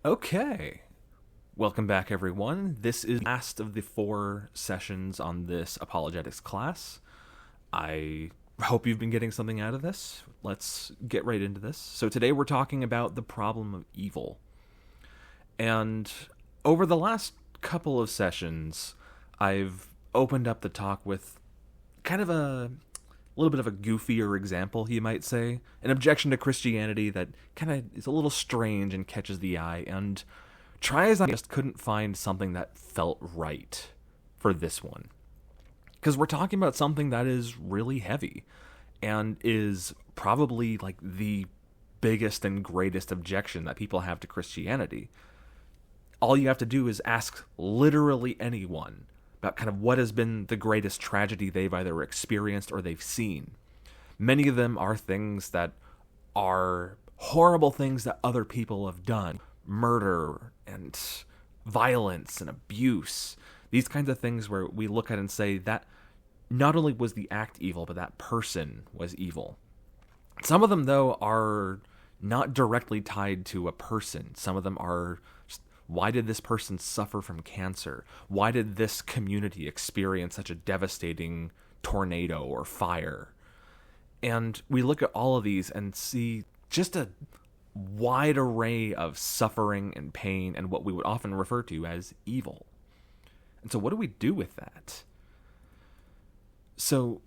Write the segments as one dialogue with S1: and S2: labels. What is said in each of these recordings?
S1: Okay. Welcome back, everyone. This is the last of the 4 sessions on this apologetics class. I hope you've been getting something out of this. Let's get right into this. So today we're talking about the problem of evil. And over the last couple of sessions, I've opened up the talk with kind of a little bit of a goofier example, you might say. An objection to Christianity that kind of is a little strange and catches the eye, and try as I just couldn't find something that felt right for this one. Because we're talking about something that is really heavy and is probably like the biggest and greatest objection that people have to Christianity. All you have to do is ask literally anyone about kind of what has been the greatest tragedy they've either experienced or they've seen. Many of them are things that are horrible things that other people have done. Murder and violence and abuse. These kinds of things where we look at and say that not only was the act evil, but that person was evil. Some of them, though, are not directly tied to a person. Some of them are just, why did this person suffer from cancer? Why did this community experience such a devastating tornado or fire? And we look at all of these and see just a wide array of suffering and pain and what we would often refer to as evil. And so what do we do with that? So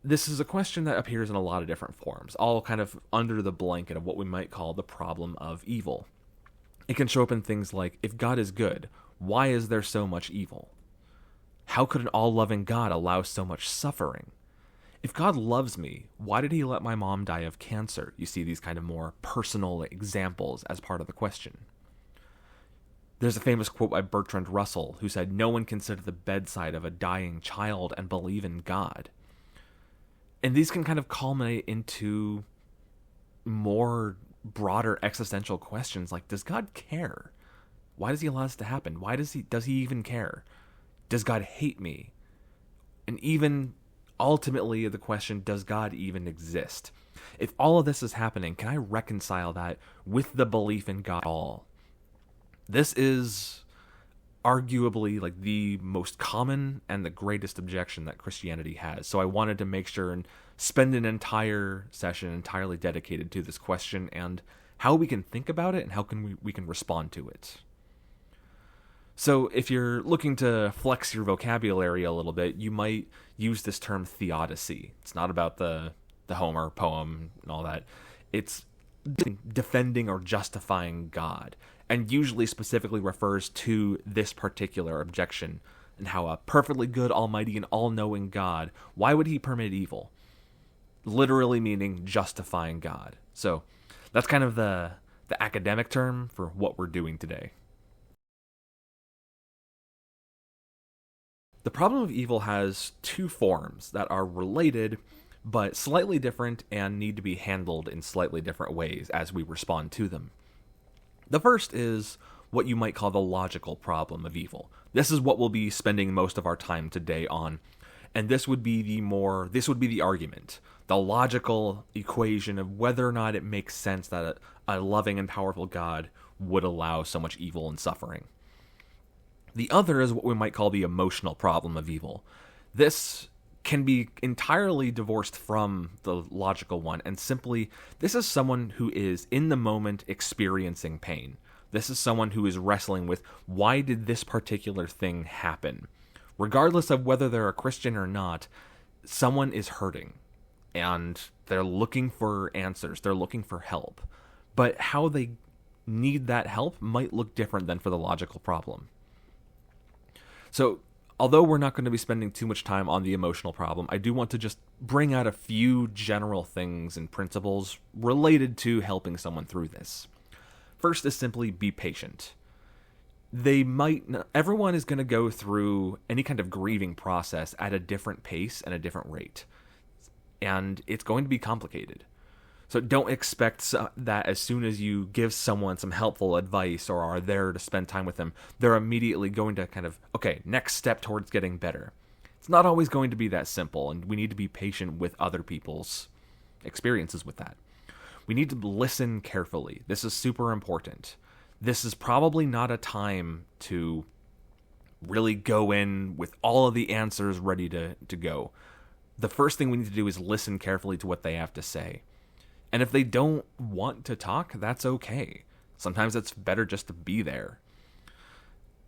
S1: this is a question that appears in a lot of different forms, all kind of under the blanket of what we might call the problem of evil. It can show up in things like, if God is good, why is there so much evil? How could an all-loving God allow so much suffering? If God loves me, why did he let my mom die of cancer? You see these kind of more personal examples as part of the question. There's a famous quote by Bertrand Russell who said, "No one can sit at the bedside of a dying child and believe in God." And these can kind of culminate into more broader existential questions like, does God care? Why does he allow this to happen? Why does he even care? Does God hate me? And even ultimately the question, does God even exist? If all of this is happening, can I reconcile that with the belief in God at all? This is arguably like the most common and the greatest objection that Christianity has. So I wanted to make sure and spend an entire session entirely dedicated to this question and how we can think about it and how we can respond to it. So if you're looking to flex your vocabulary a little bit, you might use this term theodicy. It's not about the Homer poem and all that. It's defending or justifying God, and usually specifically refers to this particular objection and how a perfectly good, almighty, and all-knowing God, why would he permit evil? Literally meaning justifying God. So that's kind of the academic term for what we're doing today. The problem of evil has 2 forms that are related, but slightly different and need to be handled in slightly different ways as we respond to them. The first is what you might call the logical problem of evil. This is what we'll be spending most of our time today on, and this would be the argument, the logical equation of whether or not it makes sense that a loving and powerful God would allow so much evil and suffering. The other is what we might call the emotional problem of evil. This can be entirely divorced from the logical one, and simply, this is someone who is in the moment experiencing pain. This is someone who is wrestling with, why did this particular thing happen? Regardless of whether they're a Christian or not, someone is hurting, and they're looking for answers, they're looking for help. But how they need that help might look different than for the logical problem. So, although we're not going to be spending too much time on the emotional problem, I do want to just bring out a few general things and principles related to helping someone through this. First is simply be patient. Everyone is going to go through any kind of grieving process at a different pace and a different rate. And it's going to be complicated. So don't expect that as soon as you give someone some helpful advice or are there to spend time with them, they're immediately going to kind of, okay, next step towards getting better. It's not always going to be that simple, and we need to be patient with other people's experiences with that. We need to listen carefully. This is super important. This is probably not a time to really go in with all of the answers ready to go. The first thing we need to do is listen carefully to what they have to say. And if they don't want to talk, that's okay. Sometimes it's better just to be there.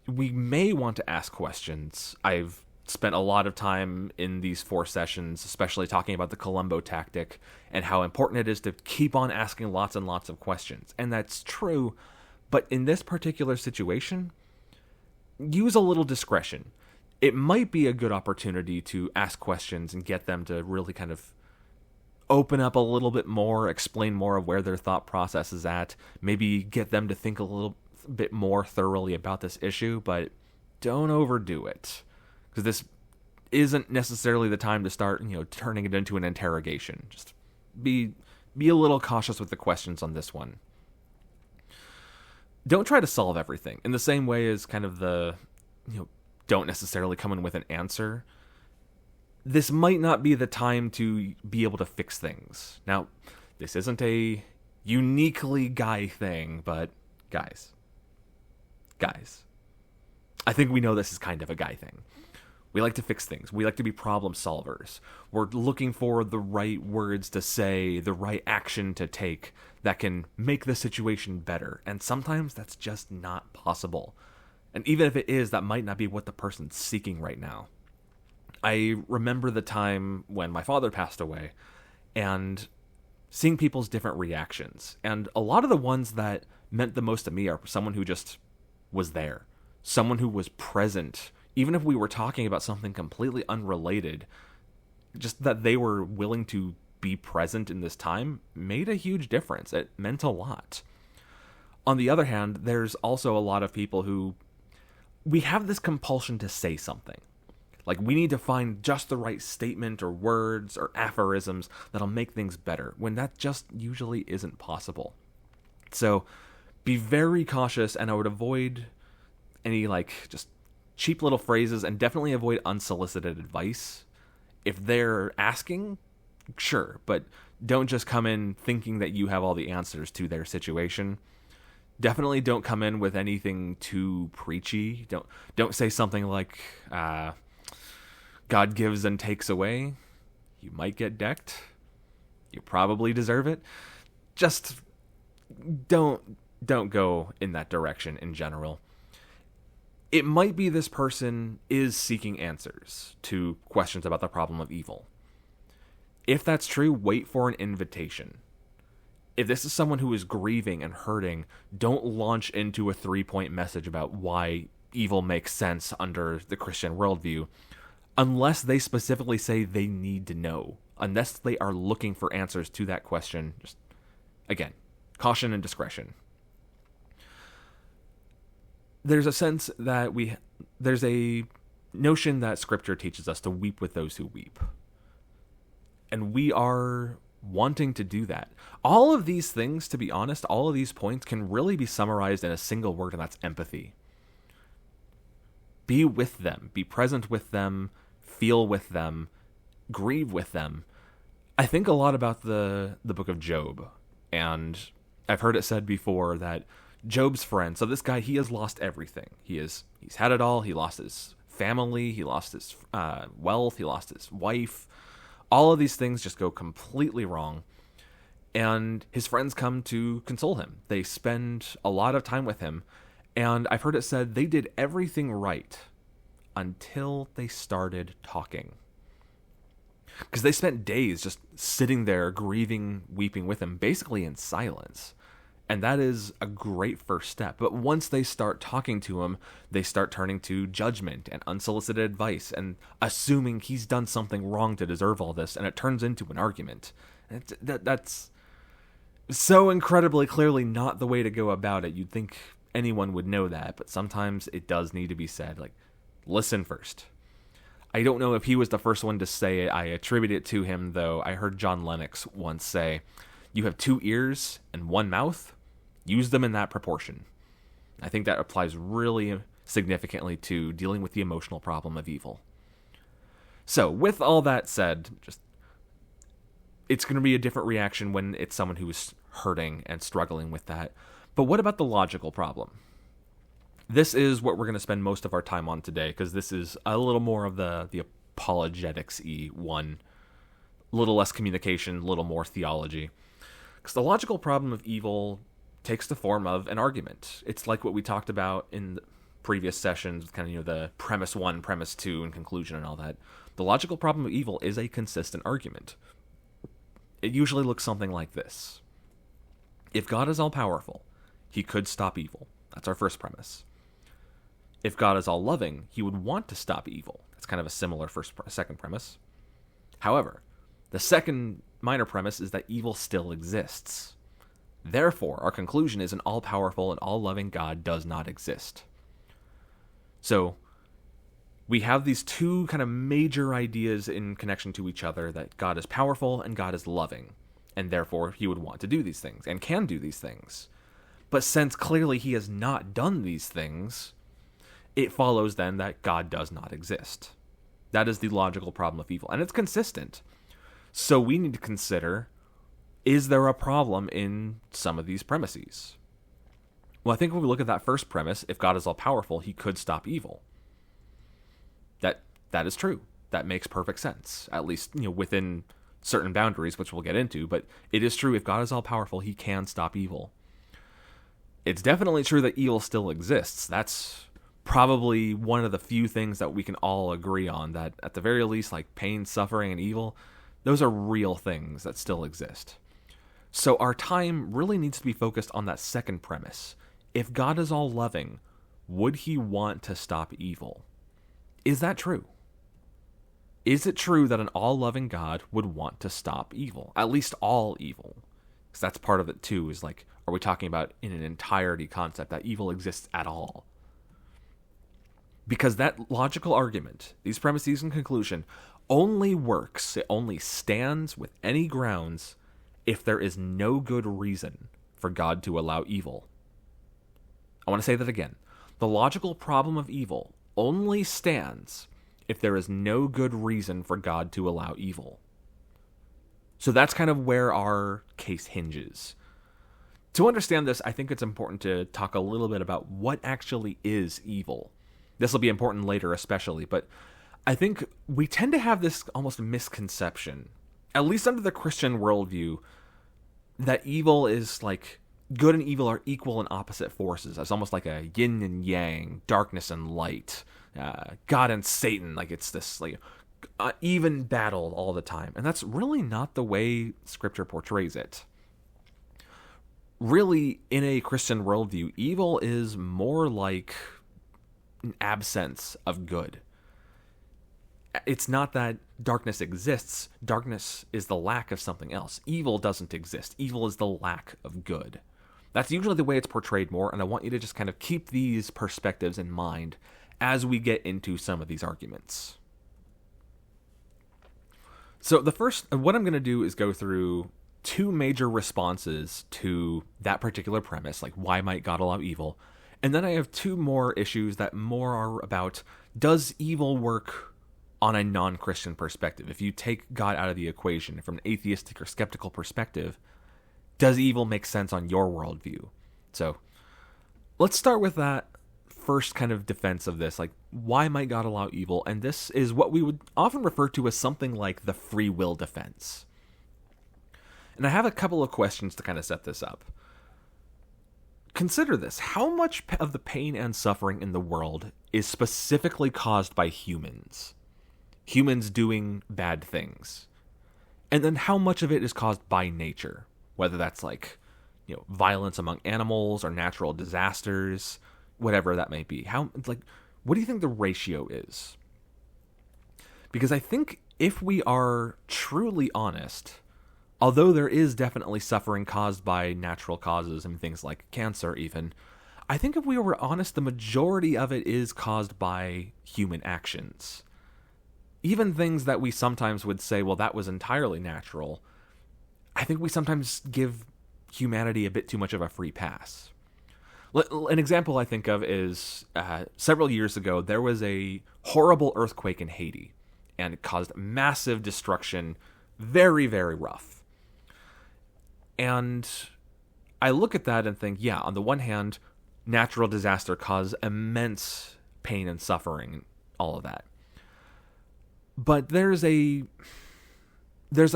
S1: We may want to ask questions. I've spent a lot of time in these 4 sessions, especially talking about the Columbo tactic and how important it is to keep on asking lots and lots of questions. And that's true, but in this particular situation, use a little discretion. It might be a good opportunity to ask questions and get them to really kind of open up a little bit more, explain more of where their thought process is at, maybe get them to think a little bit more thoroughly about this issue, but don't overdo it. Because this isn't necessarily the time to start, turning it into an interrogation. Just be a little cautious with the questions on this one. Don't try to solve everything. In the same way as kind of the, don't necessarily come in with an answer. This might not be the time to be able to fix things. Now, this isn't a uniquely guy thing, but guys. I think we know this is kind of a guy thing. We like to fix things. We like to be problem solvers. We're looking for the right words to say, the right action to take that can make the situation better. And sometimes that's just not possible. And even if it is, that might not be what the person's seeking right now. I remember the time when my father passed away and seeing people's different reactions. And a lot of the ones that meant the most to me are someone who just was there. Someone who was present. Even if we were talking about something completely unrelated, just that they were willing to be present in this time made a huge difference. It meant a lot. On the other hand, there's also a lot of people who, we have this compulsion to say something. Like, we need to find just the right statement or words or aphorisms that'll make things better, when that just usually isn't possible. So, be very cautious, and I would avoid any, just cheap little phrases, and definitely avoid unsolicited advice. If they're asking, sure, but don't just come in thinking that you have all the answers to their situation. Definitely don't come in with anything too preachy. Don't say something like, God gives and takes away. You might get decked. You probably deserve it. Just don't go in that direction in general. It might be this person is seeking answers to questions about the problem of evil. If that's true, wait for an invitation. If this is someone who is grieving and hurting, don't launch into a 3-point message about why evil makes sense under the Christian worldview, unless they specifically say they need to know. Unless they are looking for answers to that question. Just, again, caution and discretion. There's a sense that there's a notion that Scripture teaches us to weep with those who weep. And we are wanting to do that. All of these things, to be honest, all of these points can really be summarized in a single word, and that's empathy. Be with them. Be present with them. Feel with them. Grieve with them. I think a lot about the book of Job. And I've heard it said before that Job's friend, so this guy, he has lost everything. He's had it all. He lost his family. He lost his wealth. He lost his wife. All of these things just go completely wrong. And his friends come to console him. They spend a lot of time with him. And I've heard it said they did everything right until they started talking. Because they spent days just sitting there, grieving, weeping with him, basically in silence. And that is a great first step. But once they start talking to him, they start turning to judgment and unsolicited advice and assuming he's done something wrong to deserve all this. And it turns into an argument. And that's so incredibly clearly not the way to go about it. You'd think anyone would know that. But sometimes it does need to be said. Like, listen first. I don't know if he was the first one to say it. I attribute it to him, though. I heard John Lennox once say, "You have 2 ears and 1 mouth. Use them in that proportion." I think that applies really significantly to dealing with the emotional problem of evil. So, with all that said, it's going to be a different reaction when it's someone who is hurting and struggling with that. But what about the logical problem? This is what we're going to spend most of our time on today, because this is a little more of the apologetics-y one. A little less communication, a little more theology. Because the logical problem of evil takes the form of an argument. It's like what we talked about in the previous sessions, kind of, the premise 1, premise 2, and conclusion and all that. The logical problem of evil is a consistent argument. It usually looks something like this. If God is all-powerful, he could stop evil. That's our first premise. If God is all-loving, he would want to stop evil. That's kind of a similar second premise. However, the second minor premise is that evil still exists. Therefore, our conclusion is an all-powerful and all-loving God does not exist. So, we have these two kind of major ideas in connection to each other, that God is powerful and God is loving, and therefore he would want to do these things, and can do these things. But since clearly he has not done these things, it follows then that God does not exist. That is the logical problem of evil, and it's consistent. So we need to consider, is there a problem in some of these premises? Well, I think when we look at that first premise, if God is all-powerful, he could stop evil. That is true. That makes perfect sense, at least within certain boundaries, which we'll get into, but it is true, if God is all-powerful, he can stop evil. It's definitely true that evil still exists. That's probably one of the few things that we can all agree on, that at the very least, like pain, suffering, and evil, those are real things that still exist. So our time really needs to be focused on that second premise. If God is all-loving, would he want to stop evil? Is that true? Is it true that an all-loving God would want to stop evil? At least all evil. Because that's part of it too, is like, are we talking about in an entirety concept that evil exists at all? Because that logical argument, these premises and conclusion, only works, it only stands with any grounds if there is no good reason for God to allow evil. I want to say that again. The logical problem of evil only stands if there is no good reason for God to allow evil. So that's kind of where our case hinges. To understand this, I think it's important to talk a little bit about what actually is evil. This will be important later especially, but I think we tend to have this almost misconception, at least under the Christian worldview, that evil is like good and evil are equal and opposite forces. It's almost like a yin and yang, darkness and light, God and Satan. Like it's this like even battle all the time. And that's really not the way Scripture portrays it. Really, in a Christian worldview, evil is more like an absence of good. It's not that darkness exists. Darkness is the lack of something else. Evil doesn't exist. Evil is the lack of good. That's usually the way it's portrayed more, and I want you to just kind of keep these perspectives in mind as we get into some of these arguments. So what I'm going to do is go through two major responses to that particular premise, like why might God allow evil? And then I have two more issues that more are about, does evil work on a non-Christian perspective? If you take God out of the equation from an atheistic or skeptical perspective, does evil make sense on your worldview? So let's start with that first kind of defense of this, like why might God allow evil? And this is what we would often refer to as something like the free will defense. And I have a couple of questions to kind of set this up. Consider this. How much of the pain and suffering in the world is specifically caused by humans? Humans doing bad things. And then how much of it is caused by nature? Whether that's like, violence among animals or natural disasters, whatever that may be. What do you think the ratio is? Because I think if we are truly honest, although there is definitely suffering caused by natural causes and things like cancer even, I think if we were honest, the majority of it is caused by human actions. Even things that we sometimes would say, well, that was entirely natural, I think we sometimes give humanity a bit too much of a free pass. An example I think of is several years ago, there was a horrible earthquake in Haiti, and it caused massive destruction, very, very rough. And I look at that and think, yeah, on the one hand, natural disaster cause immense pain and suffering, all of that. But there's a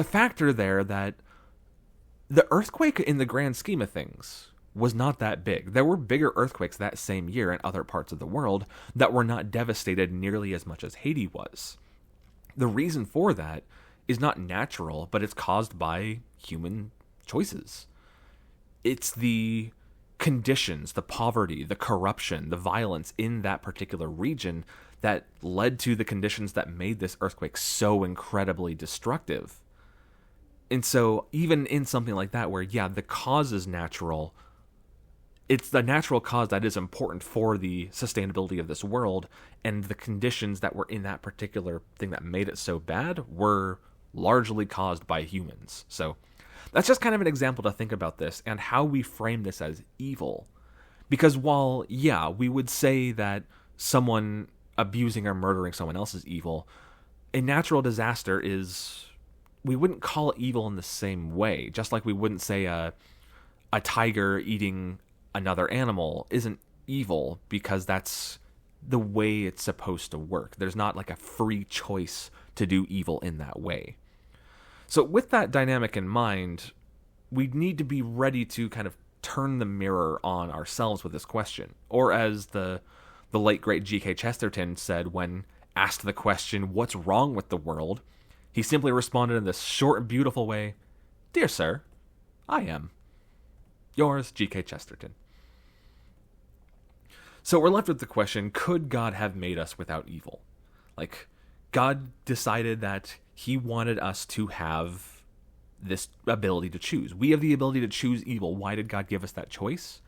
S1: factor there that the earthquake in the grand scheme of things was not that big. There were bigger earthquakes that same year in other parts of the world that were not devastated nearly as much as Haiti was. The reason for that is not natural, but it's caused by human choices. It's the conditions, the poverty, the corruption, the violence in that particular region that led to the conditions that made this earthquake so incredibly destructive. And so even in something like that where, yeah, the cause is natural, it's the natural cause that is important for the sustainability of this world, and the conditions that were in that particular thing that made it so bad were largely caused by humans. So that's just kind of an example to think about this and how we frame this as evil. Because while, yeah, we would say that someone abusing or murdering someone else is evil, a natural disaster is, we wouldn't call it evil in the same way. Just like we wouldn't say a tiger eating another animal isn't evil because that's the way it's supposed to work. There's not like a free choice to do evil in that way. So with that dynamic in mind, we need to be ready to kind of turn the mirror on ourselves with this question. Or as the late great G.K. Chesterton said when asked the question, what's wrong with the world? He simply responded in this short and beautiful way, "Dear sir, I am." Yours, G.K. Chesterton. So we're left with the question, could God have made us without evil? Like, God decided that he wanted us to have this ability to choose. We have the ability to choose evil. Why did God give us that choice?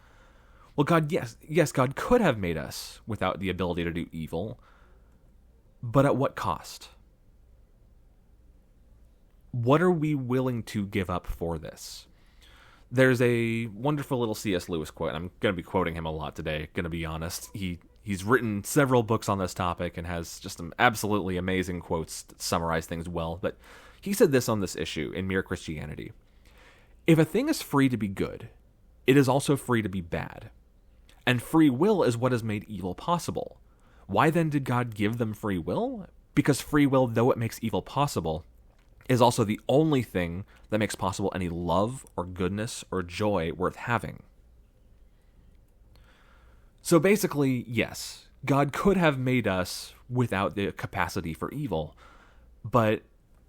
S1: Well, yes, God could have made us without the ability to do evil, but at what cost? What are we willing to give up for this? There's a wonderful little C.S. Lewis quote. I'm going to be quoting him a lot today, going to be honest. He's written several books on this topic and has just some absolutely amazing quotes that summarize things well. But he said this on this issue in Mere Christianity. If a thing is free to be good, it is also free to be bad. And free will is what has made evil possible. Why then did God give them free will? Because free will, though it makes evil possible, is also the only thing that makes possible any love or goodness or joy worth having. So basically, yes, God could have made us without the capacity for evil, but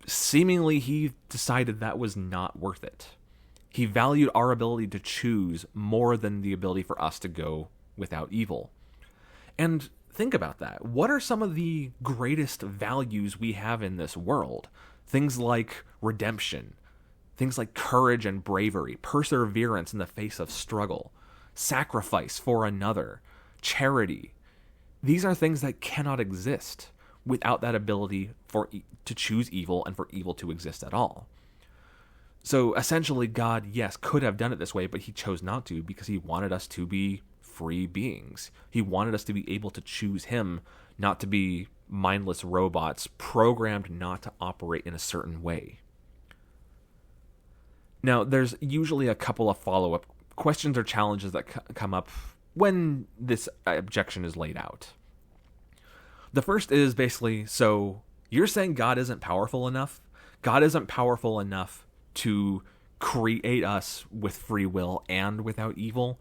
S1: seemingly he decided that was not worth it. He valued our ability to choose more than the ability for us to go without evil. And think about that. What are some of the greatest values we have in this world? Things like redemption, things like courage and bravery, perseverance in the face of struggle, sacrifice for another, charity. These are things that cannot exist without that ability to choose evil and for evil to exist at all. So essentially, God, yes, could have done it this way, but he chose not to because he wanted us to be free beings. He wanted us to be able to choose him, not to be mindless robots programmed not to operate in a certain way. Now, there's usually a couple of follow-up questions or challenges that come up when this objection is laid out. The first is basically, so you're saying God isn't powerful enough? God isn't powerful enough to create us with free will and without evil?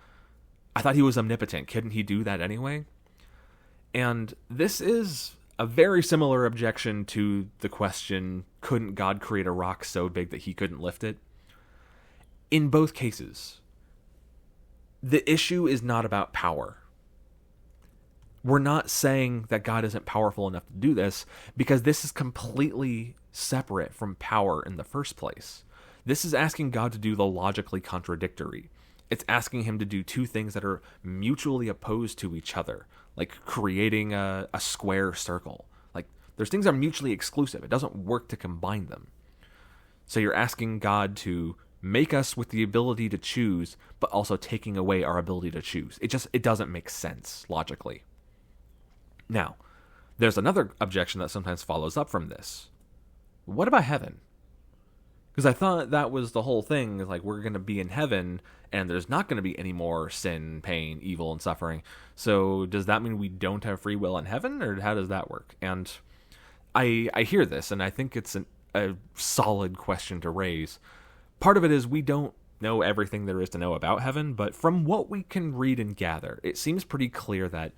S1: I thought he was omnipotent. Couldn't he do that anyway? And this is a very similar objection to the question, couldn't God create a rock so big that he couldn't lift it? In both cases, the issue is not about power. We're not saying that God isn't powerful enough to do this because this is completely separate from power in the first place. This is asking God to do the logically contradictory. It's asking him to do two things that are mutually opposed to each other, like creating a square circle. Like, there's things that are mutually exclusive. It doesn't work to combine them. So you're asking God to make us with the ability to choose, but also taking away our ability to choose. It doesn't make sense logically. Now, there's another objection that sometimes follows up from this. What about heaven? Because I thought that was the whole thing, like we're going to be in heaven and there's not going to be any more sin, pain, evil, and suffering. So does that mean we don't have free will in heaven, or how does that work? And I hear this, and I think it's a solid question to raise. Part of it is we don't know everything there is to know about heaven, but from what we can read and gather, it seems pretty clear that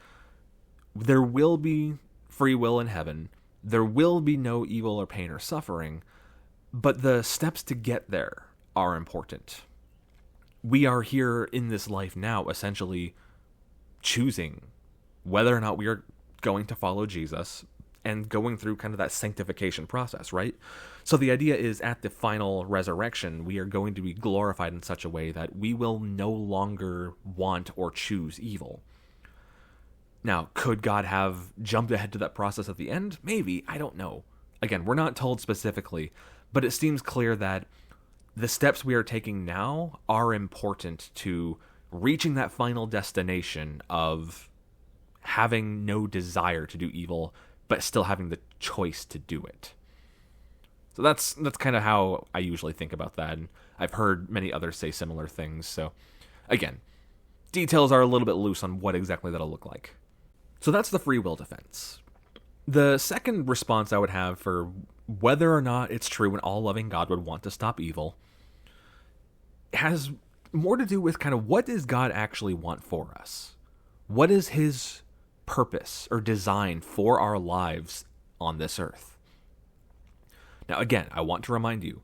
S1: there will be free will in heaven. There will be no evil or pain or suffering, but the steps to get there are important. We are here in this life now, essentially choosing whether or not we are going to follow Jesus and going through kind of that sanctification process, right? So the idea is at the final resurrection, we are going to be glorified in such a way that we will no longer want or choose evil. Now, could God have jumped ahead to that process at the end? Maybe, I don't know. Again, we're not told specifically, but it seems clear that the steps we are taking now are important to reaching that final destination of having no desire to do evil, but still having the choice to do it. So that's kind of how I usually think about that, and I've heard many others say similar things. So again, details are a little bit loose on what exactly that'll look like. So that's the free will defense. The second response I would have for whether or not it's true an all-loving God would want to stop evil has more to do with kind of what does God actually want for us? What is his purpose or design for our lives on this earth? Now, again, I want to remind you,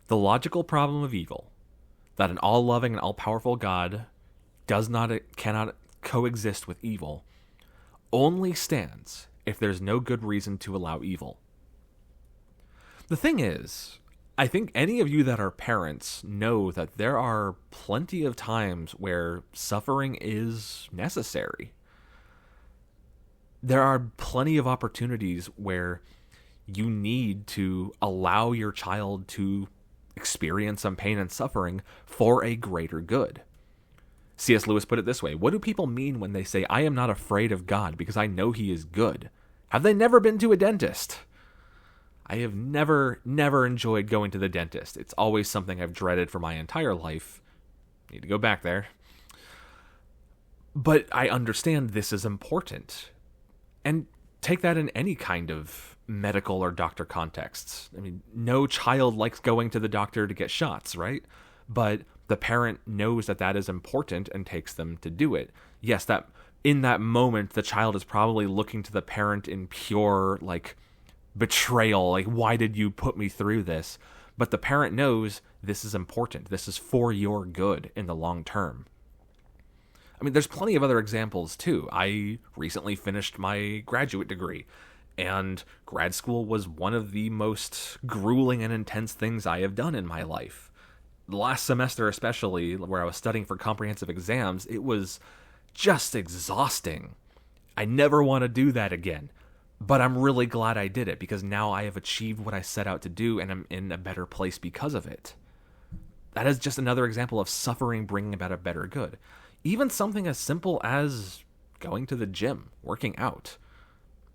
S1: the logical problem of evil, that an all-loving and all-powerful God cannot coexist with evil, only stands if there's no good reason to allow evil. The thing is, I think any of you that are parents know that there are plenty of times where suffering is necessary. There are plenty of opportunities where you need to allow your child to experience some pain and suffering for a greater good. C.S. Lewis put it this way: what do people mean when they say, "I am not afraid of God because I know he is good"? Have they never been to a dentist? I have never enjoyed going to the dentist. It's always something I've dreaded for my entire life. Need to go back there. But I understand this is important. And take that in any kind of medical or doctor contexts. I mean, no child likes going to the doctor to get shots, right? But the parent knows that that is important and takes them to do it. Yes, that in that moment, the child is probably looking to the parent in pure, betrayal, why did you put me through this? But the parent knows this is important. This is for your good in the long term. I mean, there's plenty of other examples too. I recently finished my graduate degree, and grad school was one of the most grueling and intense things I have done in my life. The last semester especially, where I was studying for comprehensive exams, it was just exhausting. I never want to do that again. But I'm really glad I did it, because now I have achieved what I set out to do, and I'm in a better place because of it. That is just another example of suffering bringing about a better good. Even something as simple as going to the gym, working out.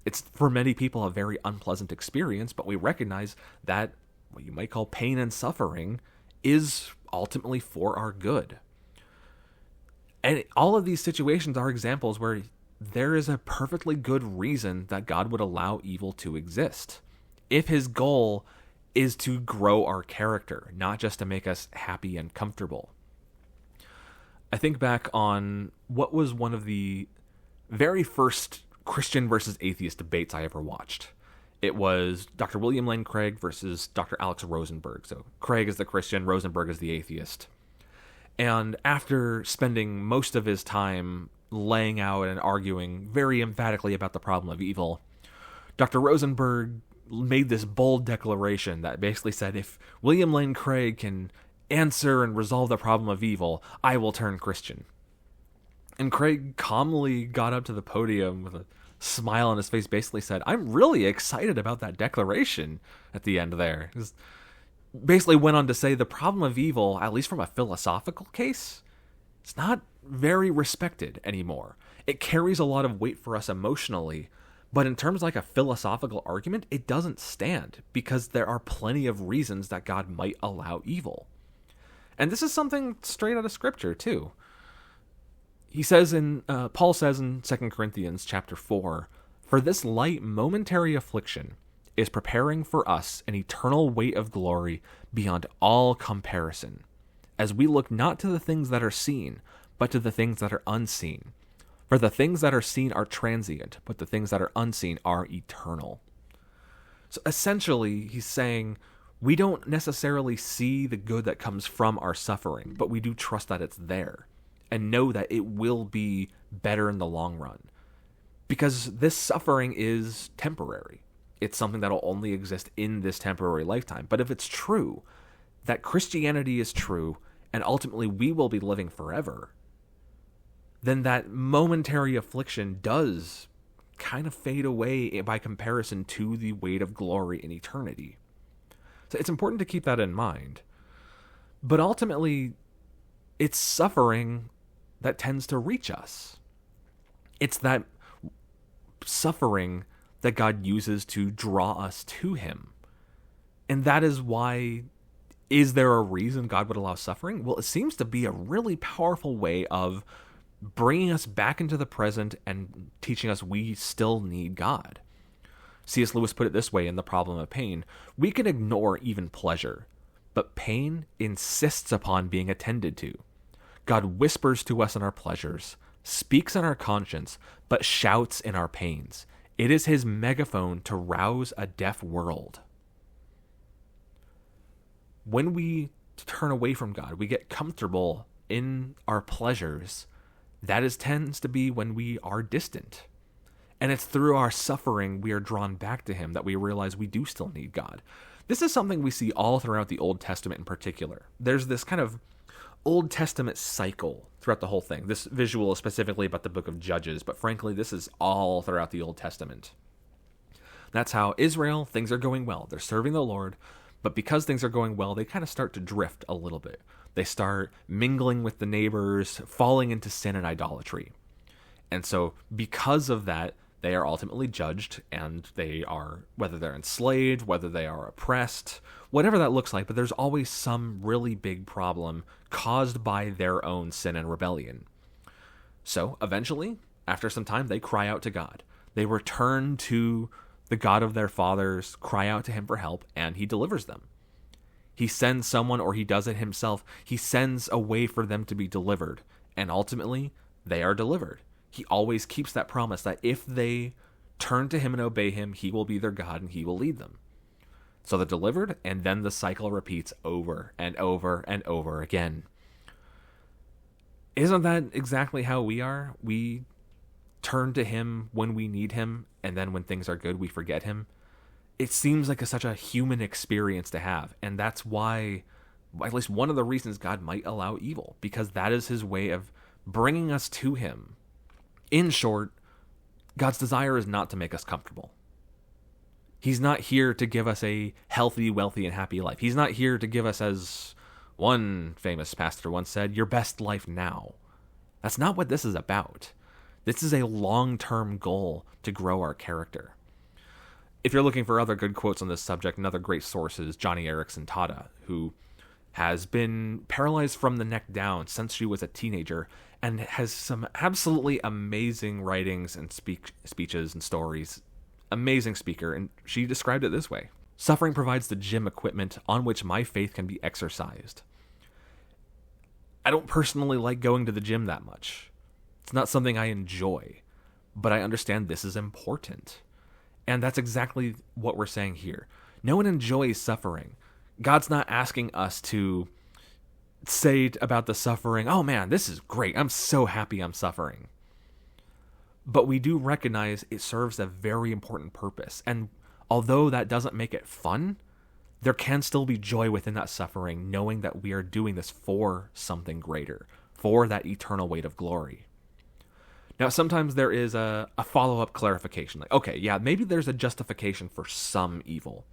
S1: It's, for many people, a very unpleasant experience, but we recognize that what you might call pain and suffering is ultimately for our good. And all of these situations are examples where there is a perfectly good reason that God would allow evil to exist. If his goal is to grow our character, not just to make us happy and comfortable. I think back on what was one of the very first Christian versus atheist debates I ever watched. It was Dr. William Lane Craig versus Dr. Alex Rosenberg. So Craig is the Christian, Rosenberg is the atheist. And after spending most of his time laying out and arguing very emphatically about the problem of evil, Dr. Rosenberg made this bold declaration that basically said, if William Lane Craig can answer and resolve the problem of evil, I will turn Christian. And Craig calmly got up to the podium with a smile on his face, basically said, I'm really excited about that declaration at the end there. Basically went on to say the problem of evil, at least from a philosophical case, it's not very respected anymore. It carries a lot of weight for us emotionally, But in terms of like a philosophical argument, it doesn't stand because there are plenty of reasons that God might allow evil. And this is something straight out of scripture too. Paul says in 2 Corinthians chapter 4, "For this light momentary affliction is preparing for us an eternal weight of glory beyond all comparison, as we look not to the things that are seen, but to the things that are unseen. For the things that are seen are transient, but the things that are unseen are eternal." So essentially, he's saying we don't necessarily see the good that comes from our suffering, but we do trust that it's there and know that it will be better in the long run. Because this suffering is temporary. It's something that'll only exist in this temporary lifetime. But if it's true that Christianity is true and ultimately we will be living forever, then that momentary affliction does kind of fade away by comparison to the weight of glory in eternity. So it's important to keep that in mind. But ultimately, it's suffering that tends to reach us. It's that suffering that God uses to draw us to him. And that is why, is there a reason God would allow suffering? Well, it seems to be a really powerful way of bringing us back into the present and teaching us we still need God. C.S. Lewis put it this way in The Problem of Pain: "We can ignore even pleasure, but pain insists upon being attended to. God whispers to us in our pleasures, speaks in our conscience, but shouts in our pains. It is his megaphone to rouse a deaf world." When we turn away from God, we get comfortable in our pleasures. That tends to be when we are distant. And it's through our suffering we are drawn back to him that we realize we do still need God. This is something we see all throughout the Old Testament in particular. There's this kind of Old Testament cycle throughout the whole thing. This visual is specifically about the book of Judges, but frankly, this is all throughout the Old Testament. That's how Israel, things are going well. They're serving the Lord, but because things are going well, they kind of start to drift a little bit. They start mingling with the neighbors, falling into sin and idolatry. And so because of that, they are ultimately judged, and they are, whether they're enslaved, whether they are oppressed, whatever that looks like, but there's always some really big problem caused by their own sin and rebellion. So eventually, after some time, they cry out to God. They return to the God of their fathers, cry out to him for help, and he delivers them. He sends someone, or he does it himself. He sends a way for them to be delivered, and ultimately, they are delivered. He always keeps that promise that if they turn to him and obey him, he will be their God and he will lead them. So they're delivered, and then the cycle repeats over and over and over again. Isn't that exactly how we are? We turn to him when we need him, and then when things are good, we forget him. It seems like such a human experience to have, and that's why, at least one of the reasons God might allow evil, because that is his way of bringing us to him. In short, God's desire is not to make us comfortable. He's not here to give us a healthy, wealthy, and happy life. He's not here to give us, as one famous pastor once said, your best life now. That's not what this is about. This is a long-term goal to grow our character. If you're looking for other good quotes on this subject, another great source is Johnny Erickson Tada, who has been paralyzed from the neck down since she was a teenager and has some absolutely amazing writings and speeches and stories. Amazing speaker, and she described it this way: "Suffering provides the gym equipment on which my faith can be exercised." I don't personally like going to the gym that much. It's not something I enjoy, but I understand this is important. And that's exactly what we're saying here. No one enjoys suffering. God's not asking us to say about the suffering, "Oh man, this is great. I'm so happy I'm suffering." But we do recognize it serves a very important purpose. And although that doesn't make it fun, there can still be joy within that suffering, knowing that we are doing this for something greater, for that eternal weight of glory. Now, sometimes there is a follow-up clarification. Like, okay, yeah, maybe there's a justification for some evil.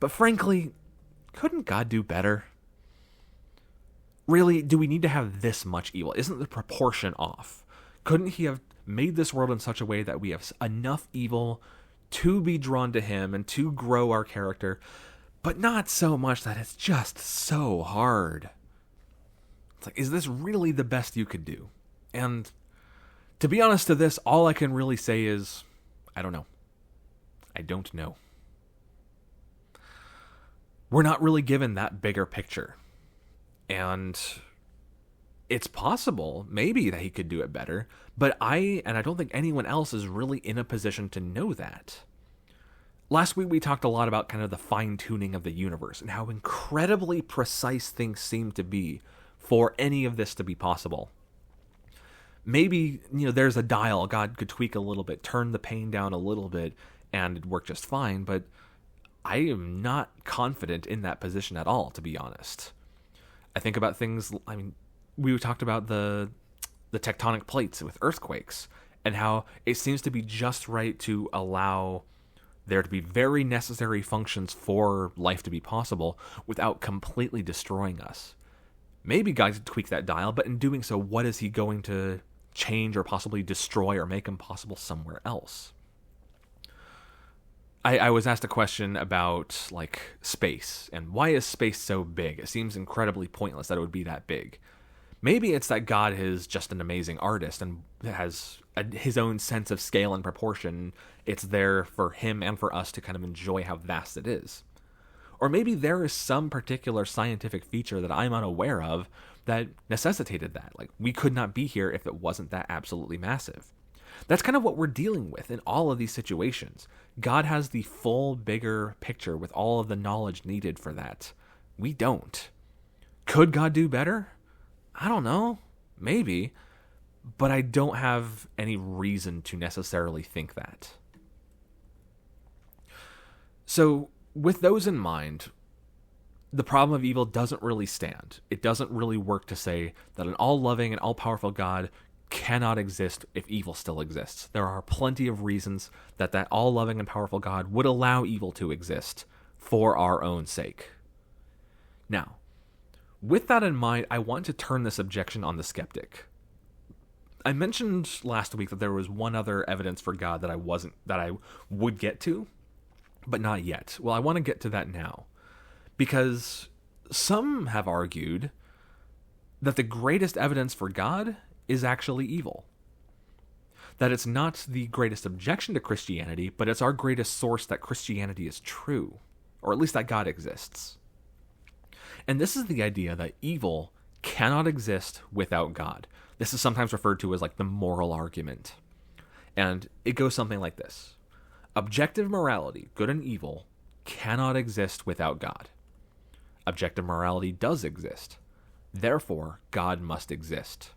S1: But frankly, couldn't God do better? Really, do we need to have this much evil? Isn't the proportion off? Couldn't he have made this world in such a way that we have enough evil to be drawn to him and to grow our character, but not so much that it's just so hard. It's like, is this really the best you could do? And to be honest to this, all I can really say is, I don't know. I don't know. We're not really given that bigger picture. And it's possible, maybe, that he could do it better, but I don't think anyone else is really in a position to know that. Last week we talked a lot about kind of the fine-tuning of the universe and how incredibly precise things seem to be for any of this to be possible. Maybe, there's a dial God could tweak a little bit, turn the pain down a little bit, and it'd work just fine, but I am not confident in that position at all, to be honest. I think about things, we talked about the tectonic plates with earthquakes, and how it seems to be just right to allow there to be very necessary functions for life to be possible without completely destroying us. Maybe God could tweak that dial, but in doing so, what is he going to change or possibly destroy or make impossible somewhere else? I was asked a question about, space, and why is space so big? It seems incredibly pointless that it would be that big. Maybe it's that God is just an amazing artist and has his own sense of scale and proportion. It's there for him and for us to kind of enjoy how vast it is. Or maybe there is some particular scientific feature that I'm unaware of that necessitated that. We could not be here if it wasn't that absolutely massive. That's kind of what we're dealing with in all of these situations. God has the full, bigger picture with all of the knowledge needed for that. We don't. Could God do better? I don't know. Maybe. But I don't have any reason to necessarily think that. So, with those in mind, the problem of evil doesn't really stand. It doesn't really work to say that an all-loving and all-powerful God cannot exist if evil still exists. There are plenty of reasons that all-loving and powerful God would allow evil to exist for our own sake. Now, with that in mind, I want to turn this objection on the skeptic. I mentioned last week that there was one other evidence for God that I would get to, but not yet. Well, I want to get to that now, because some have argued that the greatest evidence for God is actually evil. That it's not the greatest objection to Christianity, but it's our greatest source that Christianity is true, or at least that God exists. And this is the idea that evil cannot exist without God. This is sometimes referred to as the moral argument. And it goes something like this. Objective morality, good and evil, cannot exist without God. Objective morality does exist. Therefore, God must exist.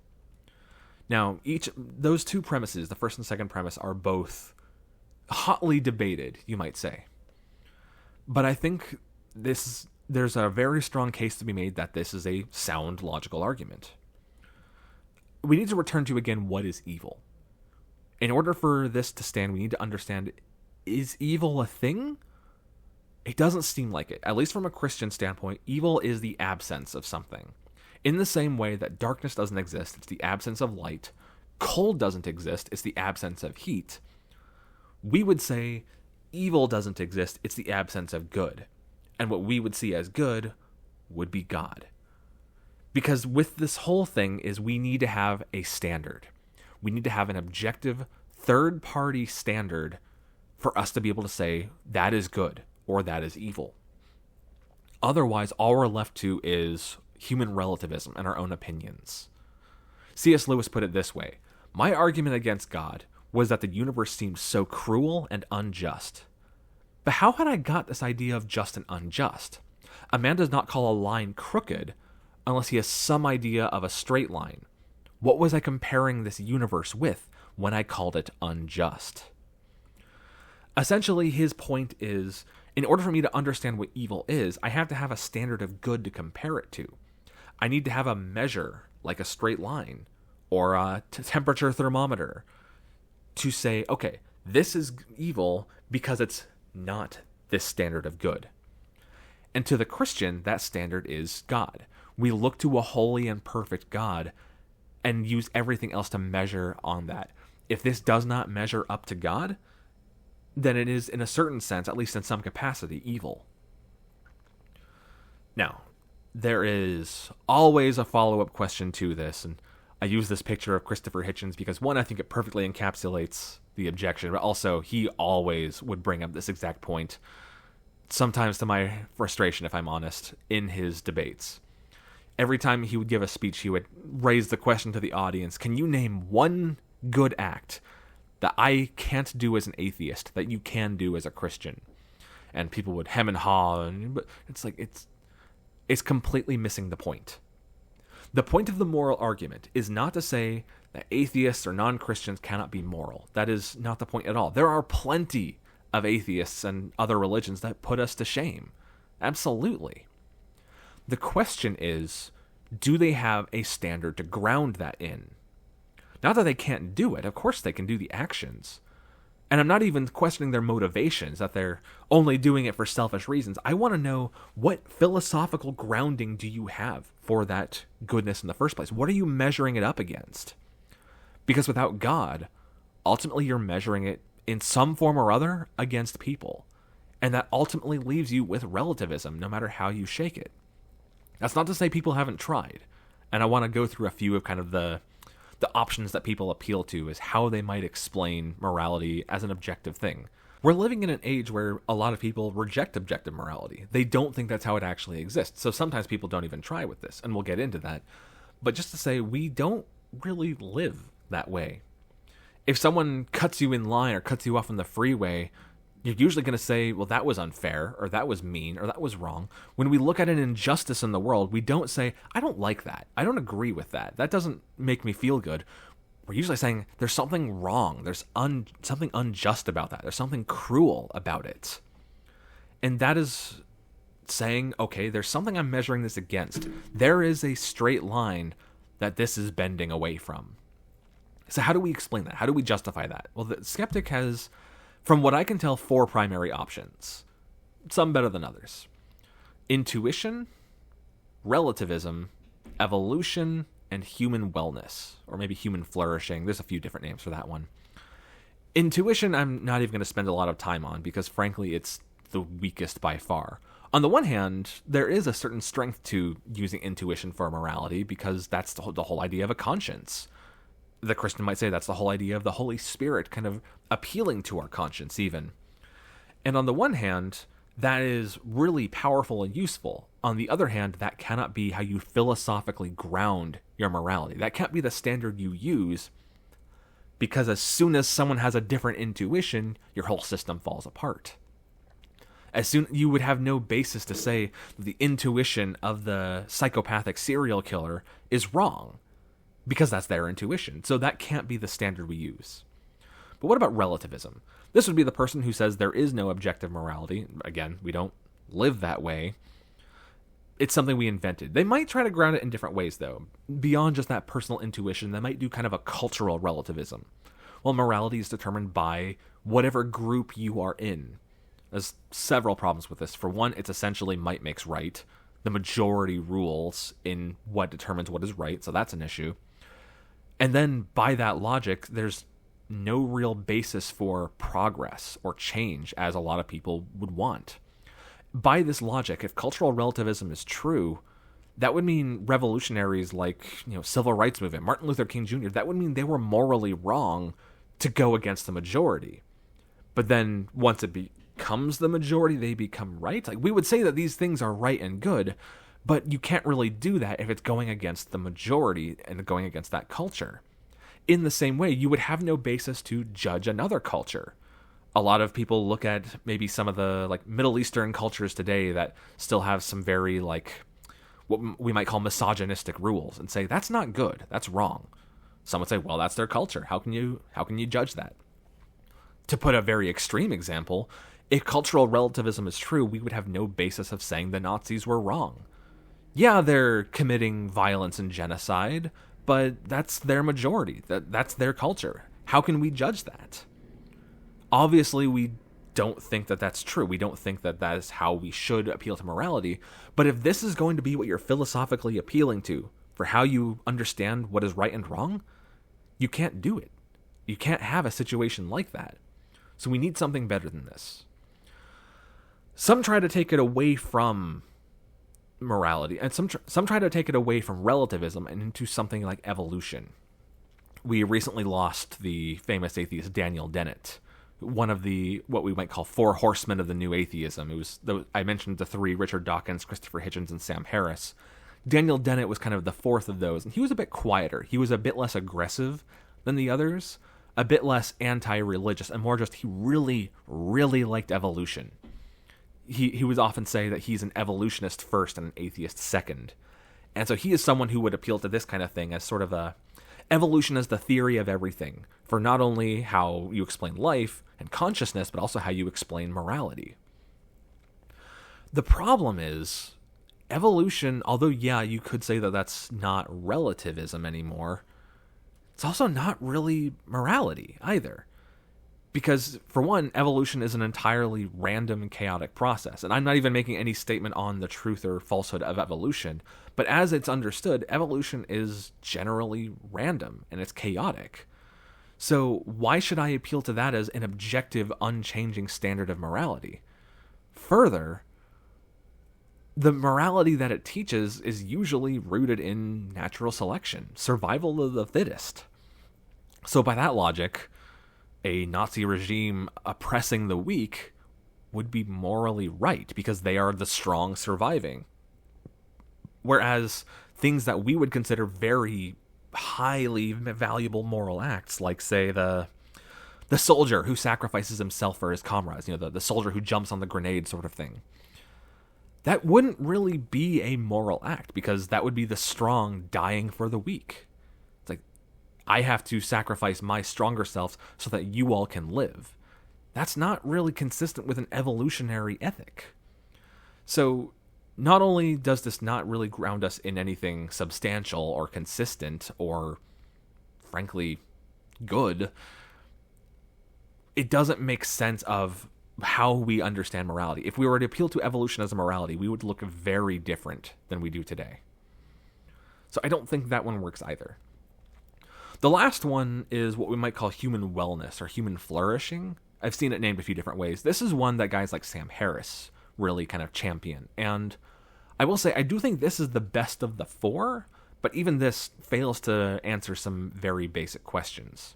S1: Now, those two premises, the first and second premise, are both hotly debated, you might say. But I think there's a very strong case to be made that this is a sound logical argument. We need to return to, again, what is evil. In order for this to stand, we need to understand, is evil a thing? It doesn't seem like it. At least from a Christian standpoint, evil is the absence of something. In the same way that darkness doesn't exist, it's the absence of light. Cold doesn't exist, it's the absence of heat. We would say evil doesn't exist, it's the absence of good. And what we would see as good would be God. Because with this whole thing is we need to have a standard. We need to have an objective, third-party standard for us to be able to say that is good or that is evil. Otherwise, all we're left to is human relativism and our own opinions. C.S. Lewis put it this way: my argument against God was that the universe seemed so cruel and unjust. But how had I got this idea of just and unjust? A man does not call a line crooked unless he has some idea of a straight line. What was I comparing this universe with when I called it unjust? Essentially, his point is, in order for me to understand what evil is, I have to have a standard of good to compare it to. I need to have a measure, like a straight line, or a temperature thermometer, to say, okay, this is evil because it's not this standard of good. And to the Christian, that standard is God. We look to a holy and perfect God and use everything else to measure on that. If this does not measure up to God, then it is, in a certain sense, at least in some capacity, evil. Now, there is always a follow-up question to this, and I use this picture of Christopher Hitchens because, one, I think it perfectly encapsulates the objection, but also he always would bring up this exact point, sometimes to my frustration, if I'm honest, in his debates. Every time he would give a speech, he would raise the question to the audience, can you name one good act that I can't do as an atheist that you can do as a Christian? And people would hem and haw, but it's like, it's completely missing the point. The point of the moral argument is not to say that atheists or non-Christians cannot be moral. That is not the point at all. There are plenty of atheists and other religions that put us to shame. Absolutely. The question is, do they have a standard to ground that in? Not that they can't do it. Of course they can do the actions. And I'm not even questioning their motivations, that they're only doing it for selfish reasons. I want to know, what philosophical grounding do you have for that goodness in the first place? What are you measuring it up against? Because without God, ultimately you're measuring it in some form or other against people. And that ultimately leaves you with relativism, no matter how you shake it. That's not to say people haven't tried. And I want to go through a few of kind of the options that people appeal to as how they might explain morality as an objective thing. We're living in an age where a lot of people reject objective morality. They don't think that's how it actually exists. So sometimes people don't even try with this, and we'll get into that. But just to say, we don't really live that way. If someone cuts you in line or cuts you off on the freeway, you're usually going to say, well, that was unfair, or that was mean, or that was wrong. When we look at an injustice in the world, we don't say, I don't like that. I don't agree with that. That doesn't make me feel good. We're usually saying, there's something wrong. There's something unjust about that. There's something cruel about it. And that is saying, okay, there's something I'm measuring this against. There is a straight line that this is bending away from. So how do we explain that? How do we justify that? Well, the skeptic has, from what I can tell, 4 primary options. Some better than others. Intuition, relativism, evolution, and human wellness. Or maybe human flourishing. There's a few different names for that one. Intuition, I'm not even going to spend a lot of time on, because frankly, it's the weakest by far. On the one hand, there is a certain strength to using intuition for morality, because that's the whole idea of a conscience. The Christian might say that's the whole idea of the Holy Spirit kind of appealing to our conscience even. And on the one hand, that is really powerful and useful. On the other hand, that cannot be how you philosophically ground your morality. That can't be the standard you use, because as soon as someone has a different intuition, your whole system falls apart. As soon you would have no basis to say the intuition of the psychopathic serial killer is wrong, because that's their intuition. So that can't be the standard we use. But what about relativism? This would be the person who says there is no objective morality. Again, we don't live that way. It's something we invented. They might try to ground it in different ways, though. Beyond just that personal intuition, they might do kind of a cultural relativism. Well, morality is determined by whatever group you are in. There's several problems with this. For one, it's essentially might makes right. The majority rules in what determines what is right, so that's an issue. And then, by that logic, there's no real basis for progress or change, as a lot of people would want. By this logic, if cultural relativism is true, that would mean revolutionaries like, civil rights movement, Martin Luther King Jr., that would mean they were morally wrong to go against the majority. But then, once it becomes the majority, they become right? Like, we would say that these things are right and good, but you can't really do that if it's going against the majority and going against that culture. In the same way, you would have no basis to judge another culture. A lot of people look at maybe some of the Middle Eastern cultures today that still have some very what we might call misogynistic rules and say, that's not good, that's wrong. Some would say, well, that's their culture. How can you judge that? To put a very extreme example, if cultural relativism is true, we would have no basis of saying the Nazis were wrong. Yeah, they're committing violence and genocide, but that's their majority. That's their culture. How can we judge that? Obviously, we don't think that that's true. We don't think that that is how we should appeal to morality. But if this is going to be what you're philosophically appealing to for how you understand what is right and wrong, you can't do it. You can't have a situation like that. So we need something better than this. Some try to take it away from morality, and some try to take it away from relativism and into something like evolution. We recently lost the famous atheist Daniel Dennett, one of the what we might call four horsemen of the new atheism. I mentioned the three: Richard Dawkins, Christopher Hitchens, and Sam Harris. Daniel Dennett was kind of the fourth of those, and he was a bit quieter. He was a bit less aggressive than the others, a bit less anti-religious, and more just he really, really liked evolution. He would often say that he's an evolutionist first and an atheist second. And so he is someone who would appeal to this kind of thing as sort of a evolution as the theory of everything, for not only how you explain life and consciousness, but also how you explain morality. The problem is, evolution, although yeah, you could say that that's not relativism anymore, it's also not really morality either. Because, for one, evolution is an entirely random and chaotic process. And I'm not even making any statement on the truth or falsehood of evolution. But as it's understood, evolution is generally random and it's chaotic. So why should I appeal to that as an objective, unchanging standard of morality? Further, the morality that it teaches is usually rooted in natural selection, survival of the fittest. So by that logic, a Nazi regime oppressing the weak would be morally right because they are the strong surviving. Whereas things that we would consider very highly valuable moral acts, like, say, the soldier who sacrifices himself for his comrades, the soldier who jumps on the grenade sort of thing, that wouldn't really be a moral act because that would be the strong dying for the weak. I have to sacrifice my stronger selves so that you all can live. That's not really consistent with an evolutionary ethic. So, not only does this not really ground us in anything substantial or consistent or, frankly, good, it doesn't make sense of how we understand morality. If we were to appeal to evolution as a morality, we would look very different than we do today. So I don't think that one works either. The last one is what we might call human wellness or human flourishing. I've seen it named a few different ways. This is one that guys like Sam Harris really kind of champion. And I will say, I do think this is the best of the four, but even this fails to answer some very basic questions.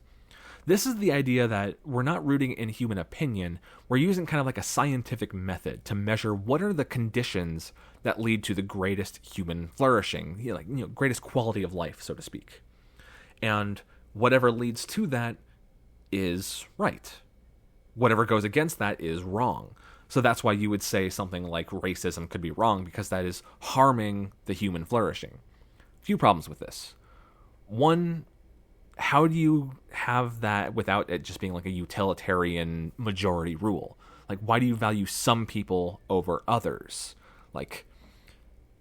S1: This is the idea that we're not rooting in human opinion. We're using kind of like a scientific method to measure what are the conditions that lead to the greatest human flourishing, greatest quality of life, so to speak. And whatever leads to that is right. Whatever goes against that is wrong. So that's why you would say something like racism could be wrong, because that is harming the human flourishing. Few problems with this. One, how do you have that without it just being like a utilitarian majority rule? Like, why do you value some people over others? Like,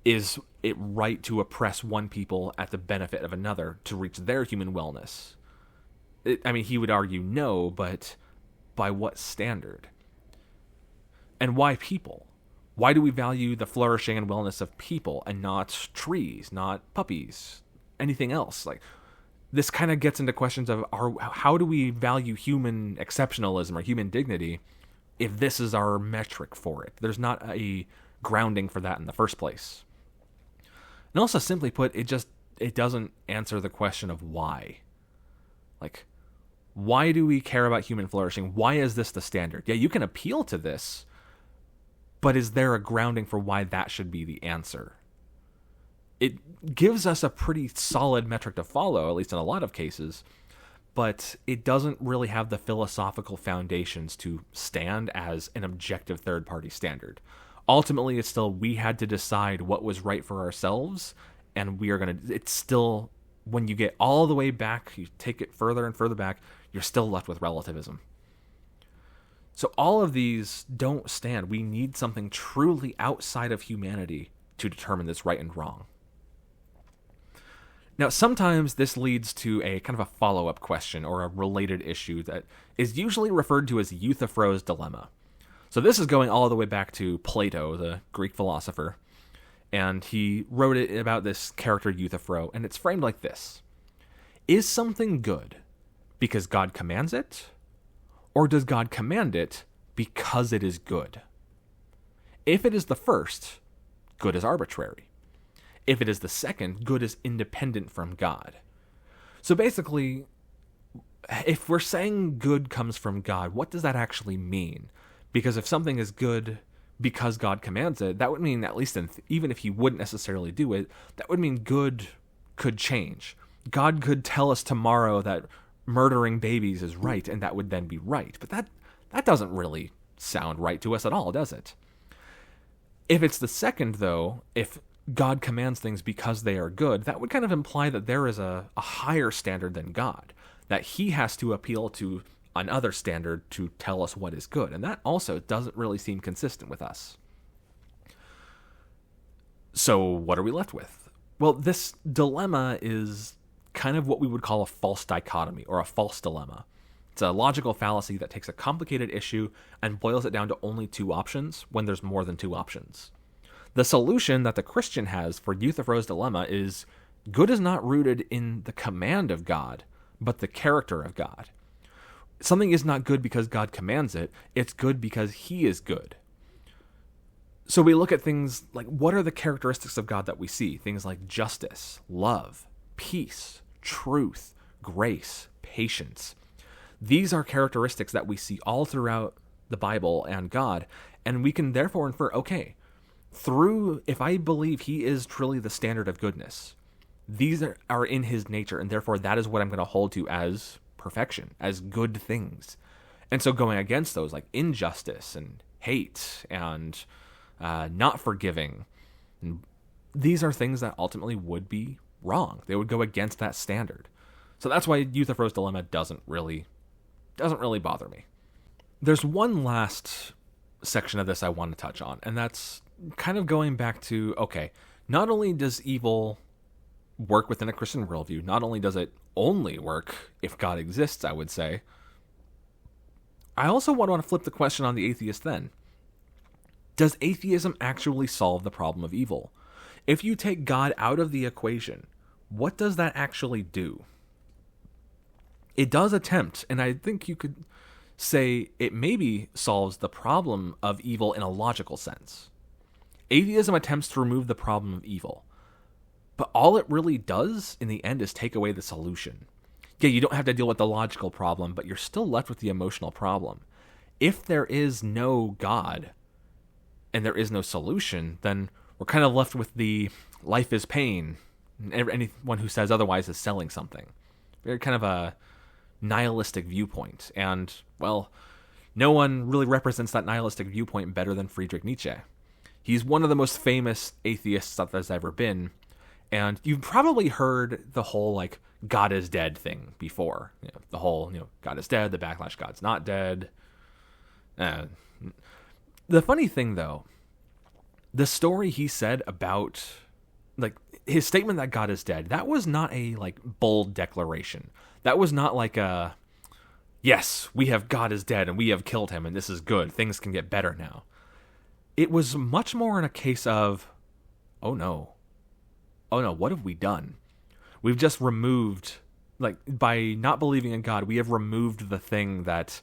S1: is it right to oppress one people at the benefit of another to reach their human wellness? He would argue no, but by what standard? And why people? Why do we value the flourishing and wellness of people and not trees, not puppies, anything else? Like, this kind of gets into questions of how do we value human exceptionalism or human dignity if this is our metric for it? There's not a grounding for that in the first place. And also, simply put, it doesn't answer the question of why. Like, why do we care about human flourishing? Why is this the standard? Yeah, you can appeal to this, but is there a grounding for why that should be the answer? It gives us a pretty solid metric to follow, at least in a lot of cases, but it doesn't really have the philosophical foundations to stand as an objective third-party standard. Ultimately, it's still, we had to decide what was right for ourselves, and it's still, when you get all the way back, you take it further and further back, you're still left with relativism. So all of these don't stand. We need something truly outside of humanity to determine this right and wrong. Now, sometimes this leads to a kind of a follow-up question or a related issue that is usually referred to as Euthyphro's dilemma. So this is going all the way back to Plato, the Greek philosopher, and he wrote it about this character Euthyphro, and it's framed like this. Is something good because God commands it? Or does God command it because it is good? If it is the first, good is arbitrary. If it is the second, good is independent from God. So basically, if we're saying good comes from God, what does that actually mean? Because if something is good because God commands it, that would mean, at least even if he wouldn't necessarily do it, that would mean good could change. God could tell us tomorrow that murdering babies is right, and that would then be right. But that doesn't really sound right to us at all, does it? If it's the second, though, if God commands things because they are good, that would kind of imply that there is a higher standard than God, that he has to appeal to another standard to tell us what is good. And that also doesn't really seem consistent with us. So what are we left with? Well, this dilemma is kind of what we would call a false dichotomy, or a false dilemma. It's a logical fallacy that takes a complicated issue and boils it down to only two options when there's more than two options. The solution that the Christian has for Euthyphro's dilemma is good is not rooted in the command of God, but the character of God. Something is not good because God commands it, it's good because he is good. So we look at things like, what are the characteristics of God that we see? Things like justice, love, peace, truth, grace, patience. These are characteristics that we see all throughout the Bible and God, and we can therefore infer, okay, if I believe he is truly the standard of goodness, these are in his nature, and therefore that is what I'm going to hold to as perfection, as good things. And so going against those, like injustice and hate and not forgiving, these are things that ultimately would be wrong. They would go against that standard. So that's why Euthyphro's dilemma doesn't really bother me. There's one last section of this I want to touch on, and that's kind of going back to, okay, not only does evil work within a Christian worldview, not only does it only work if God exists, I would say, I also want to flip the question on the atheist then. Does atheism actually solve the problem of evil? If you take God out of the equation, what does that actually do? It does attempt, and I think you could say it maybe solves the problem of evil in a logical sense. Atheism attempts to remove the problem of evil, but all it really does in the end is take away the solution. Yeah, you don't have to deal with the logical problem, but you're still left with the emotional problem. If there is no God and there is no solution, then we're kind of left with the life is pain. Anyone who says otherwise is selling something. Very kind of a nihilistic viewpoint. And, well, no one really represents that nihilistic viewpoint better than Friedrich Nietzsche. He's one of the most famous atheists that there's ever been. And you've probably heard the whole, like, God is dead thing before. You know, the whole, God is dead, the backlash, God's not dead. The funny thing, though, the story he said about, like, his statement that God is dead, that was not a, like, bold declaration. That was not like a, yes, we have God is dead and we have killed him and this is good, things can get better now. It was much more in a case of, oh no, what have we done? We've just removed, like, by not believing in God, we have removed the thing that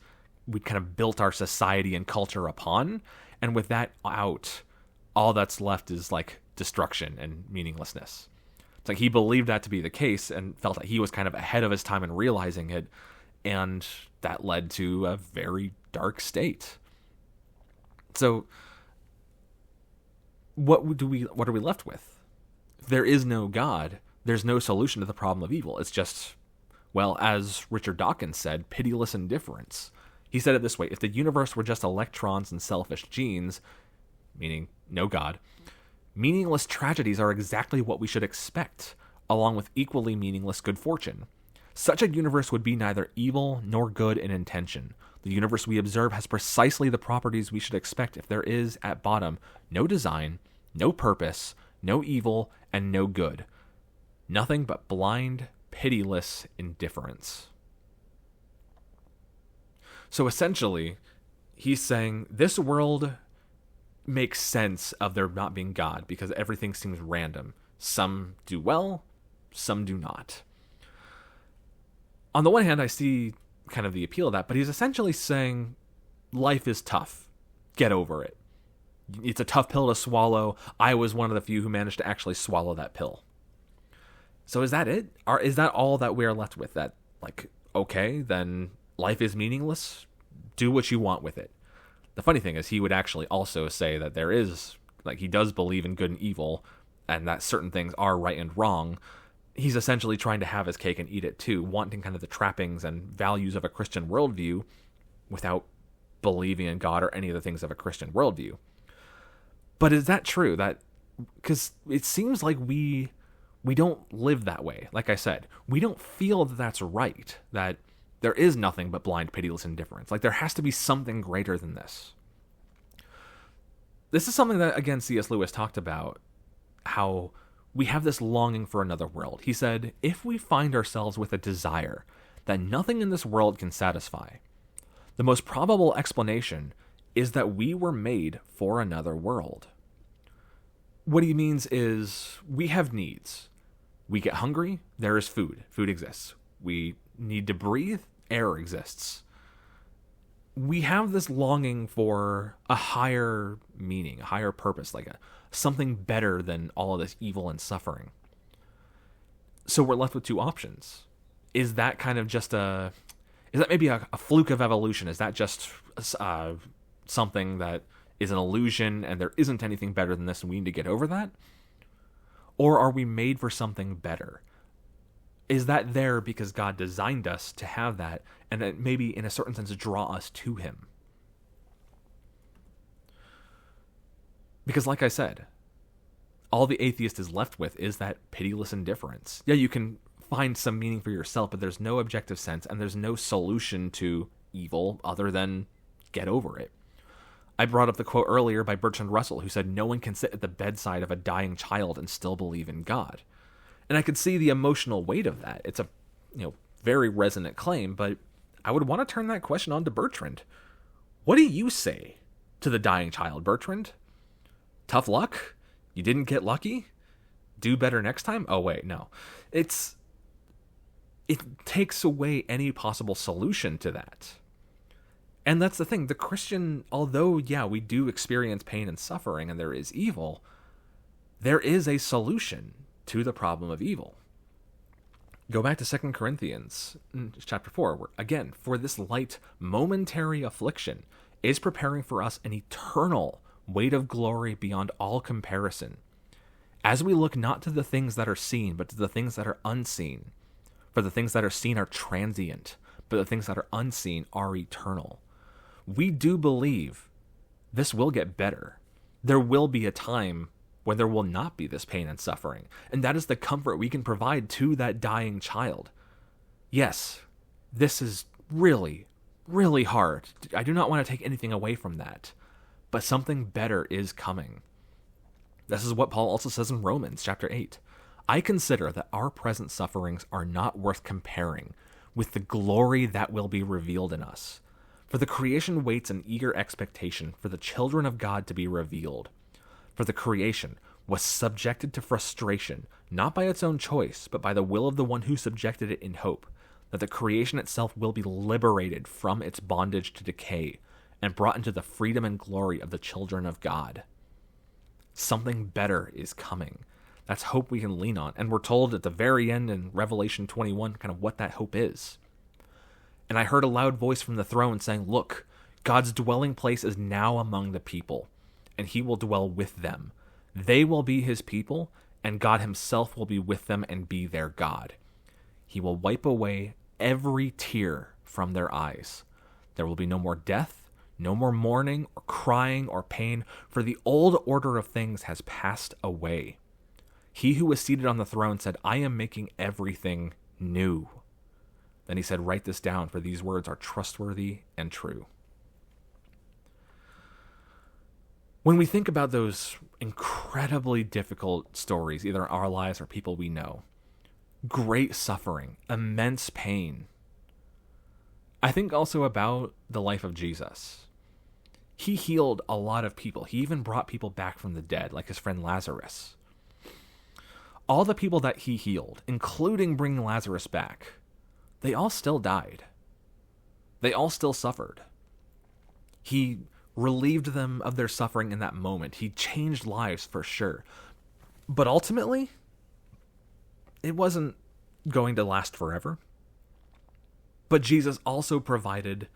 S1: we kind of built our society and culture upon, and with that out, all that's left is, like, destruction and meaninglessness. It's like he believed that to be the case and felt that he was kind of ahead of his time in realizing it, and that led to a very dark state. So, what are we left with? If there is no God, there's no solution to the problem of evil. It's just, well, as Richard Dawkins said, pitiless indifference. He said it this way: if the universe were just electrons and selfish genes, meaning no God, meaningless tragedies are exactly what we should expect, along with equally meaningless good fortune. Such a universe would be neither evil nor good in intention. The universe we observe has precisely the properties we should expect if there is, at bottom, no design, no purpose, no evil, and no good. Nothing but blind, pitiless indifference. So essentially, he's saying this world makes sense of there not being God because everything seems random. Some do well, some do not. on the one hand, I see kind of the appeal of that, but he's essentially saying life is tough. Get over it. It's a tough pill to swallow. I was one of the few who managed to actually swallow that pill. So is that it? Or is that all that we're left with? That, like, okay, then life is meaningless? Do what you want with it. The funny thing is he would actually also say that there is, like, he does believe in good and evil, and that certain things are right and wrong. He's essentially trying to have his cake and eat it too, wanting kind of the trappings and values of a Christian worldview without believing in God or any of the things of a Christian worldview. But is that true? That, because it seems like we don't live that way. Like I said, we don't feel that that's right, that there is nothing but blind, pitiless indifference. Like, there has to be something greater than this. This is something that, again, C.S. Lewis talked about, how we have this longing for another world. He said, if we find ourselves with a desire that nothing in this world can satisfy, the most probable explanation is that we were made for another world. What he means is we have needs. We get hungry, there is food. Food exists. We need to breathe, air exists. We have this longing for a higher meaning, a higher purpose, like something better than all of this evil and suffering. So we're left with two options. Is that kind of just is that maybe a fluke of evolution? Is that just something that is an illusion and there isn't anything better than this and we need to get over that? Or are we made for something better? Is that there because God designed us to have that, and that maybe in a certain sense draw us to him? Because like I said, all the atheist is left with is that pitiless indifference. Yeah, you can find some meaning for yourself, but there's no objective sense and there's no solution to evil other than get over it. I brought up the quote earlier by Bertrand Russell, who said, "No one can sit at the bedside of a dying child and still believe in God." And I could see the emotional weight of that. It's a, very resonant claim, but I would want to turn that question on to Bertrand. What do you say to the dying child, Bertrand? Tough luck? You didn't get lucky? Do better next time? Oh, wait, no. It takes away any possible solution to that. And that's the thing. The Christian, although, yeah, we do experience pain and suffering and there is evil, there is a solution to the problem of evil. Go back to 2 Corinthians chapter 4, where, again, for this light momentary affliction is preparing for us an eternal weight of glory beyond all comparison, as we look not to the things that are seen, but to the things that are unseen. For the things that are seen are transient, but the things that are unseen are eternal. We do believe this will get better. There will be a time when there will not be this pain and suffering. And that is the comfort we can provide to that dying child. Yes, this is really, really hard. I do not want to take anything away from that. But something better is coming. This is what Paul also says in Romans chapter 8. I consider that our present sufferings are not worth comparing with the glory that will be revealed in us. For the creation waits in eager expectation for the children of God to be revealed. For the creation was subjected to frustration, not by its own choice, but by the will of the one who subjected it in hope, that the creation itself will be liberated from its bondage to decay and brought into the freedom and glory of the children of God. Something better is coming. That's hope we can lean on. And we're told at the very end in Revelation 21 kind of what that hope is. And I heard a loud voice from the throne saying, "Look, God's dwelling place is now among the people, and he will dwell with them. They will be his people, and God himself will be with them and be their God. He will wipe away every tear from their eyes. There will be no more death, no more mourning or crying or pain, for the old order of things has passed away." He who was seated on the throne said, "I am making everything new." Then he said, "Write this down, for these words are trustworthy and true." When we think about those incredibly difficult stories, either in our lives or people we know, great suffering, immense pain, I think also about the life of Jesus. He healed a lot of people. He even brought people back from the dead, like his friend Lazarus. All the people that he healed, including bringing Lazarus back, they all still died. They all still suffered. He relieved them of their suffering in that moment. He changed lives for sure. But ultimately, it wasn't going to last forever. But Jesus also provided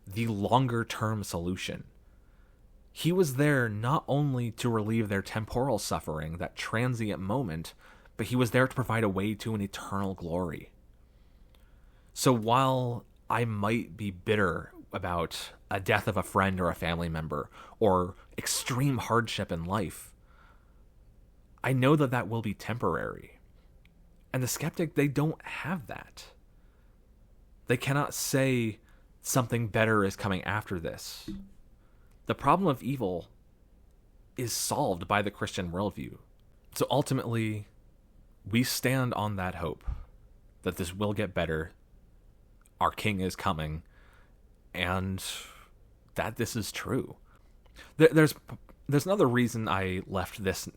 S1: the longer-term solution. He was there not only to relieve their temporal suffering, that transient moment, but he was there to provide a way to an eternal glory. So while I might be bitter about a death of a friend or a family member, or extreme hardship in life, I know that that will be temporary. And the skeptic, they don't have that. They cannot say something better is coming after this. The problem of evil is solved by the Christian worldview. So ultimately, we stand on that hope that this will get better, our King is coming, and that this is true. There's another reason I left this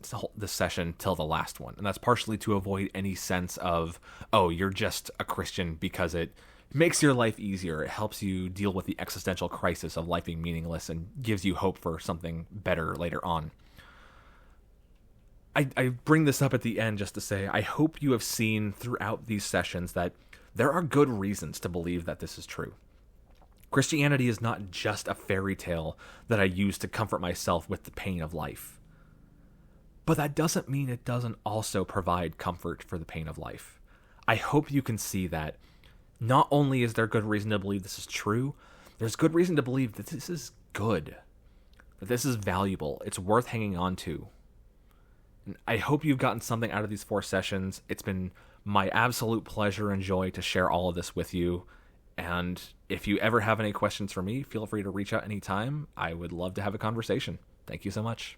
S1: session till the last one, and that's partially to avoid any sense of, oh, you're just a Christian because it makes your life easier. It helps you deal with the existential crisis of life being meaningless and gives you hope for something better later on. I bring this up at the end just to say, I hope you have seen throughout these sessions that there are good reasons to believe that this is true. Christianity is not just a fairy tale that I use to comfort myself with the pain of life. But that doesn't mean it doesn't also provide comfort for the pain of life. I hope you can see that not only is there good reason to believe this is true, there's good reason to believe that this is good, that this is valuable, it's worth hanging on to. And I hope you've gotten something out of these 4 sessions. It's been my absolute pleasure and joy to share all of this with you. And if you ever have any questions for me, feel free to reach out anytime. I would love to have a conversation. Thank you so much.